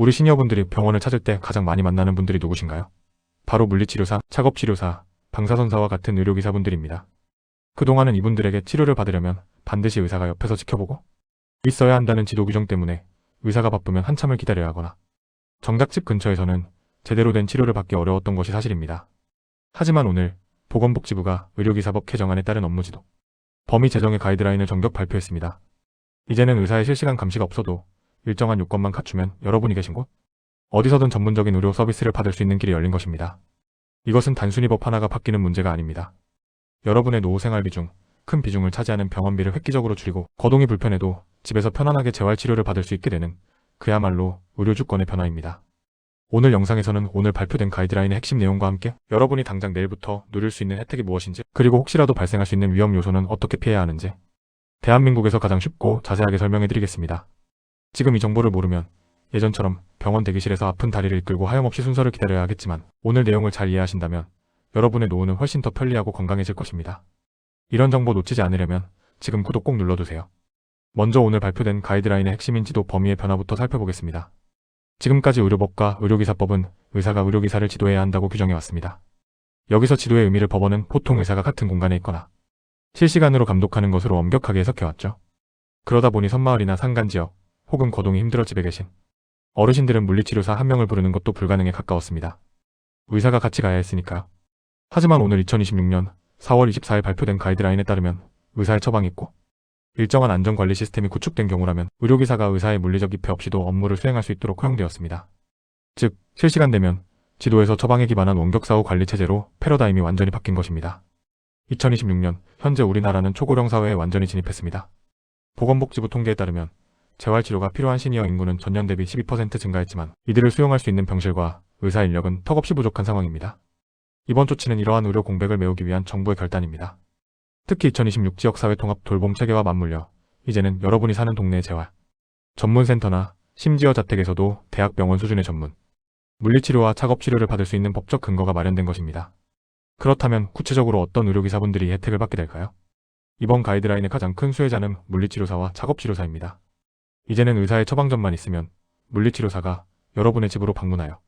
우리 시니어분들이 병원을 찾을 때 가장 많이 만나는 분들이 누구신가요? 바로 물리치료사, 작업치료사, 방사선사와 같은 의료기사분들입니다. 그동안은 이분들에게 치료를 받으려면 반드시 의사가 옆에서 지켜보고 있어야 한다는 지도 규정 때문에 의사가 바쁘면 한참을 기다려야 하거나 정작 집 근처에서는 제대로 된 치료를 받기 어려웠던 것이 사실입니다. 하지만 오늘 보건복지부가 의료기사법 개정안에 따른 업무지도, 범위 제정의 가이드라인을 전격 발표했습니다. 이제는 의사의 실시간 감시가 없어도 일정한 요건만 갖추면 여러분이 계신 곳 어디서든 전문적인 의료 서비스를 받을 수 있는 길이 열린 것입니다. 이것은 단순히 법 하나가 바뀌는 문제가 아닙니다. 여러분의 노후 생활비 중 큰 비중을 차지하는 병원비를 획기적으로 줄이고 거동이 불편해도 집에서 편안하게 재활치료를 받을 수 있게 되는 그야말로 의료주권의 변화입니다. 오늘 영상에서는 오늘 발표된 가이드라인의 핵심 내용과 함께 여러분이 당장 내일부터 누릴 수 있는 혜택이 무엇인지, 그리고 혹시라도 발생할 수 있는 위험 요소는 어떻게 피해야 하는지 대한민국에서 가장 쉽고 자세하게 설명해드리겠습니다. 지금 이 정보를 모르면 예전처럼 병원 대기실에서 아픈 다리를 이끌고 하염없이 순서를 기다려야 하겠지만, 오늘 내용을 잘 이해하신다면 여러분의 노후는 훨씬 더 편리하고 건강해질 것입니다. 이런 정보 놓치지 않으려면 지금 구독 꼭 눌러두세요. 먼저 오늘 발표된 가이드라인의 핵심인 지도 범위의 변화부터 살펴보겠습니다. 지금까지 의료법과 의료기사법은 의사가 의료기사를 지도해야 한다고 규정해왔습니다. 여기서 지도의 의미를 법원은 보통 의사가 같은 공간에 있거나 실시간으로 감독하는 것으로 엄격하게 해석해왔죠. 그러다 보니 섬마을이나 산간지역 혹은 거동이 힘들어 집에 계신 어르신들은 물리치료사 한 명을 부르는 것도 불가능에 가까웠습니다. 의사가 같이 가야 했으니까요. 하지만 오늘 2026년 4월 24일 발표된 가이드라인에 따르면 의사의 처방이 있고 일정한 안전관리 시스템이 구축된 경우라면 의료기사가 의사의 물리적 입회 없이도 업무를 수행할 수 있도록 허용되었습니다. 즉, 실시간되면 지도에서 처방에 기반한 원격사후 관리체제로 패러다임이 완전히 바뀐 것입니다. 2026년 현재 우리나라는 초고령 사회에 완전히 진입했습니다. 보건복지부 통계에 따르면 재활치료가 필요한 시니어 인구는 전년 대비 12% 증가했지만 이들을 수용할 수 있는 병실과 의사 인력은 턱없이 부족한 상황입니다. 이번 조치는 이러한 의료 공백을 메우기 위한 정부의 결단입니다. 특히 2026 지역사회통합 돌봄 체계와 맞물려 이제는 여러분이 사는 동네의 재활 전문센터나 심지어 자택에서도 대학병원 수준의 전문 물리치료와 작업치료를 받을 수 있는 법적 근거가 마련된 것입니다. 그렇다면 구체적으로 어떤 의료기사분들이 혜택을 받게 될까요? 이번 가이드라인의 가장 큰 수혜자는 물리치료사와 작업치료사입니다. 이제는 의사의 처방전만 있으면 물리치료사가 여러분의 집으로 방문하여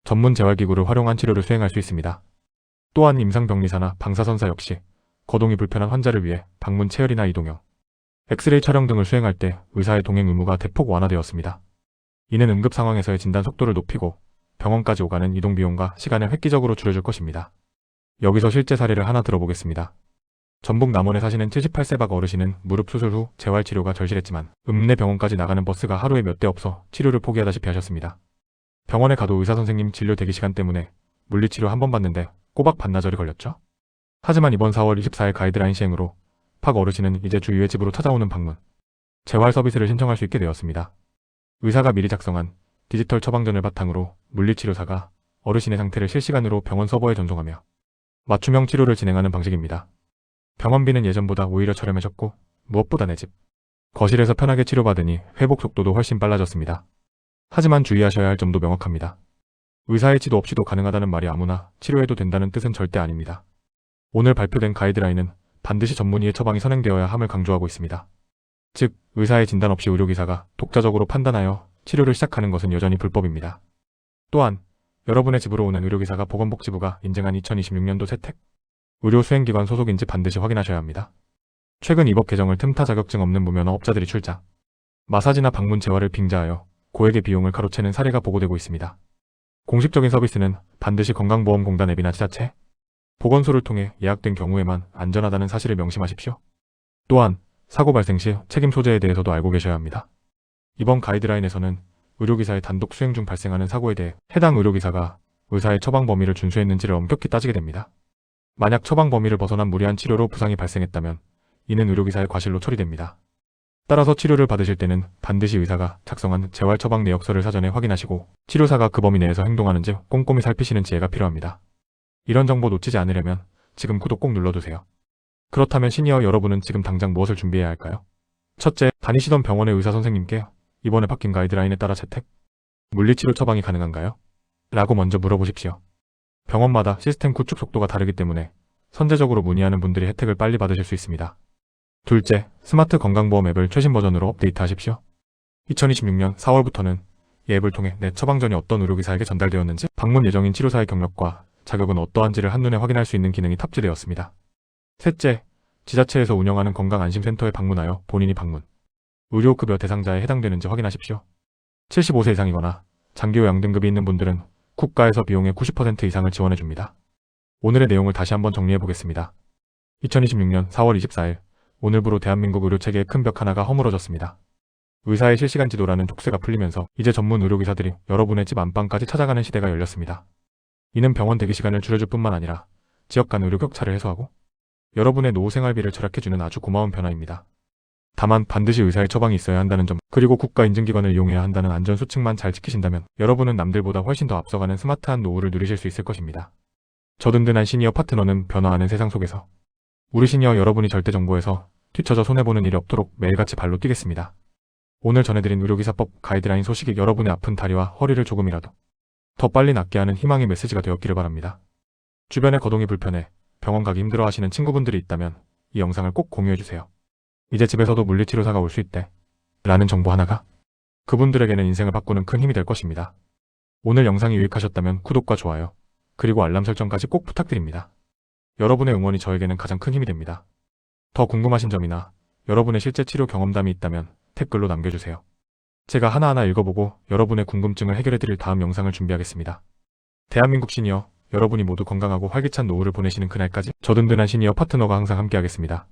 전문 재활기구를 활용한 치료를 수행할 수 있습니다. 또한 임상병리사나 방사선사 역시 거동이 불편한 환자를 위해 방문 체열이나 이동형, 엑스레이 촬영 등을 수행할 때 의사의 동행 의무가 대폭 완화되었습니다. 이는 응급 상황에서의 진단 속도를 높이고 병원까지 오가는 이동 비용과 시간을 획기적으로 줄여줄 것입니다. 여기서 실제 사례를 하나 들어보겠습니다. 전북 남원에 사시는 78세 박 어르신은 무릎 수술 후 재활치료가 절실했지만 읍내 병원까지 나가는 버스가 하루에 몇 대 없어 치료를 포기하다시피 하셨습니다. 병원에 가도 의사선생님 진료 대기시간 때문에 물리치료 한 번 받는데 꼬박 반나절이 걸렸죠. 하지만 이번 4월 24일 가이드라인 시행으로 박 어르신은 이제 주 2회 집으로 찾아오는 방문, 재활 서비스를 신청할 수 있게 되었습니다. 의사가 미리 작성한 디지털 처방전을 바탕으로 물리치료사가 어르신의 상태를 실시간으로 병원 서버에 전송하며 맞춤형 치료를 진행하는 방식입니다. 병원비는 예전보다 오히려 저렴해졌고 무엇보다 내 집, 거실에서 편하게 치료받으니 회복 속도도 훨씬 빨라졌습니다. 하지만 주의하셔야 할 점도 명확합니다. 의사의 지도 없이도 가능하다는 말이 아무나 치료해도 된다는 뜻은 절대 아닙니다. 오늘 발표된 가이드라인은 반드시 전문의의 처방이 선행되어야 함을 강조하고 있습니다. 즉, 의사의 진단 없이 의료기사가 독자적으로 판단하여 치료를 시작하는 것은 여전히 불법입니다. 또한 여러분의 집으로 오는 의료기사가 보건복지부가 인증한 2026년도 세택 의료수행기관 소속인지 반드시 확인하셔야 합니다. 최근 이 법 개정을 틈타 자격증 없는 무면허 업자들이 출자, 마사지나 방문 재활을 빙자하여 고액의 비용을 가로채는 사례가 보고되고 있습니다. 공식적인 서비스는 반드시 건강보험공단 앱이나 지자체, 보건소를 통해 예약된 경우에만 안전하다는 사실을 명심하십시오. 또한 사고 발생 시 책임 소재에 대해서도 알고 계셔야 합니다. 이번 가이드라인에서는 의료기사의 단독 수행 중 발생하는 사고에 대해 해당 의료기사가 의사의 처방 범위를 준수했는지를 엄격히 따지게 됩니다. 만약 처방 범위를 벗어난 무리한 치료로 부상이 발생했다면 이는 의료기사의 과실로 처리됩니다. 따라서 치료를 받으실 때는 반드시 의사가 작성한 재활 처방 내역서를 사전에 확인하시고 치료사가 그 범위 내에서 행동하는지 꼼꼼히 살피시는 지혜가 필요합니다. 이런 정보 놓치지 않으려면 지금 구독 꼭 눌러두세요. 그렇다면 시니어 여러분은 지금 당장 무엇을 준비해야 할까요? 첫째, 다니시던 병원의 의사 선생님께 이번에 바뀐 가이드라인에 따라 재택, 물리치료 처방이 가능한가요? 라고 먼저 물어보십시오. 병원마다 시스템 구축 속도가 다르기 때문에 선제적으로 문의하는 분들이 혜택을 빨리 받으실 수 있습니다. 둘째, 스마트 건강보험 앱을 최신 버전으로 업데이트하십시오. 2026년 4월부터는 이 앱을 통해 내 처방전이 어떤 의료기사에게 전달되었는지, 방문 예정인 치료사의 경력과 자격은 어떠한지를 한눈에 확인할 수 있는 기능이 탑재되었습니다. 셋째, 지자체에서 운영하는 건강안심센터에 방문하여 본인이 방문, 의료급여 대상자에 해당되는지 확인하십시오. 75세 이상이거나 장기요양 등급이 있는 분들은 국가에서 비용의 90% 이상을 지원해줍니다. 오늘의 내용을 다시 한번 정리해보겠습니다. 2026년 4월 24일, 오늘부로 대한민국 의료체계의 큰 벽 하나가 허물어졌습니다. 의사의 실시간 지도라는 족쇄가 풀리면서 이제 전문 의료기사들이 여러분의 집 안방까지 찾아가는 시대가 열렸습니다. 이는 병원 대기 시간을 줄여줄 뿐만 아니라 지역 간 의료 격차를 해소하고 여러분의 노후 생활비를 절약해주는 아주 고마운 변화입니다. 다만 반드시 의사의 처방이 있어야 한다는 점, 그리고 국가 인증기관을 이용해야 한다는 안전수칙만 잘 지키신다면 여러분은 남들보다 훨씬 더 앞서가는 스마트한 노후를 누리실 수 있을 것입니다. 저 든든한 시니어 파트너는 변화하는 세상 속에서 우리 시니어 여러분이 절대 정보에서 뒤처져 손해보는 일이 없도록 매일같이 발로 뛰겠습니다. 오늘 전해드린 의료기사법 가이드라인 소식이 여러분의 아픈 다리와 허리를 조금이라도 더 빨리 낫게 하는 희망의 메시지가 되었기를 바랍니다. 주변에 거동이 불편해 병원 가기 힘들어 하시는 친구분들이 있다면 이 영상을 꼭 공유해주세요. 이제 집에서도 물리치료사가 올 수 있대 라는 정보 하나가 그분들에게는 인생을 바꾸는 큰 힘이 될 것입니다. 오늘 영상이 유익하셨다면 구독과 좋아요, 그리고 알람 설정까지 꼭 부탁드립니다. 여러분의 응원이 저에게는 가장 큰 힘이 됩니다. 더 궁금하신 점이나 여러분의 실제 치료 경험담이 있다면 댓글로 남겨주세요. 제가 하나하나 읽어보고 여러분의 궁금증을 해결해드릴 다음 영상을 준비하겠습니다. 대한민국 시니어, 여러분이 모두 건강하고 활기찬 노후를 보내시는 그날까지 저 든든한 시니어 파트너가 항상 함께하겠습니다.